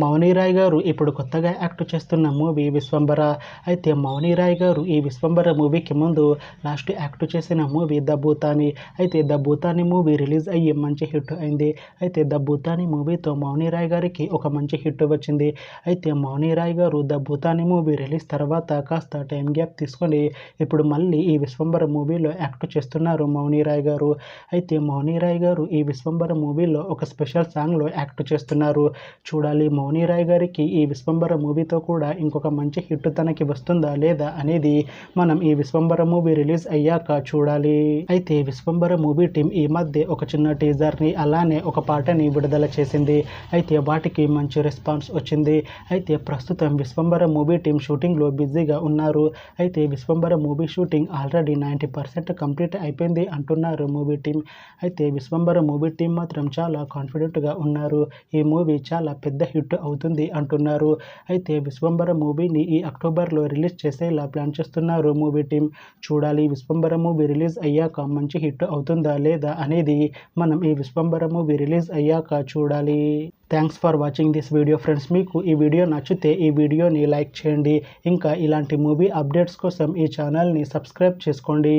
మౌని రాయ్ గారు ఇప్పుడు కొత్తగా యాక్ట్ చేస్తున్న మూవీ విశ్వంబర. అయితే మౌని రాయ్ గారు ఈ విశ్వంబర మూవీకి ముందు లాస్ట్ యాక్ట్ చేసిన మూవీ ద భూతాని. అయితే ద భూతాని మూవీ రిలీజ్ అయ్యి మంచి హిట్ అయింది. అయితే ద భూతాని మూవీతో మౌని రాయ్ గారికి ఒక మంచి హిట్ వచ్చింది. అయితే మౌని రాయ్ గారు ద భూతాని మూవీ రిలీజ్ తర్వాత కాస్త టైం గ్యాప్ తీసుకొని ఇప్పుడు మళ్ళీ ఈ విశ్వంబర మూవీలో యాక్ట్ చేస్తున్నారు మౌని రాయ్ గారు. అయితే మౌని రాయ్ గారు ఈ విశ్వంబర మూవీలో ఒక స్పెషల్ సాంగ్లో యాక్ట్ చేస్తున్నారు. చూడాలి మౌని రాయ్ గారికి ఈ విశ్వంబర మూవీతో కూడా ఇంకొక మంచి హిట్ తనకి వస్తుందా లేదా అనేది మనం ఈ విశ్వంబర మూవీ రిలీజ్ అయ్యాక చూడాలి. అయితే విశ్వంబర మూవీ టీం ఈ మధ్య ఒక చిన్న టీజర్ని అలానే ఒక పాటని విడుదల చేసింది. అయితే వాటికి మంచి రెస్పాన్స్ వచ్చింది. అయితే ప్రస్తుతం విశ్వంబర మూవీ టీం షూటింగ్లో బిజీగా ఉన్నారు. అయితే Vishwambhara movie shooting already 90% complete అయిపోయింది అంటున్నారు మూవీ టీం. అయితే విశ్వంబర మూవీ టీం మాత్రం చాలా కాన్ఫిడెంట్గా ఉన్నారు. ఈ మూవీ చాలా పెద్ద హిట్ అవుతుంది అంటున్నారు. అయితే విశ్వంబర మూవీని ఈ అక్టోబర్లో రిలీజ్ చేసేలా ప్లాన్ చేస్తున్నారు మూవీ టీం. చూడాలి విశ్వంబర మూవీ రిలీజ్ అయ్యాక మంచి హిట్ అవుతుందా లేదా అనేది మనం ఈ విశ్వంబర మూవీ రిలీజ్ అయ్యాక చూడాలి. Thanks for watching this video friends. మీకు ఈ వీడియో నచ్చితే ఈ వీడియోని లైక్ చేయండి. ఇంకా ఇలాంటి మూవీ అప్డేట్స్ కోసం ఈ ఛానల్ని సబ్స్క్రైబ్ చేసుకోండి.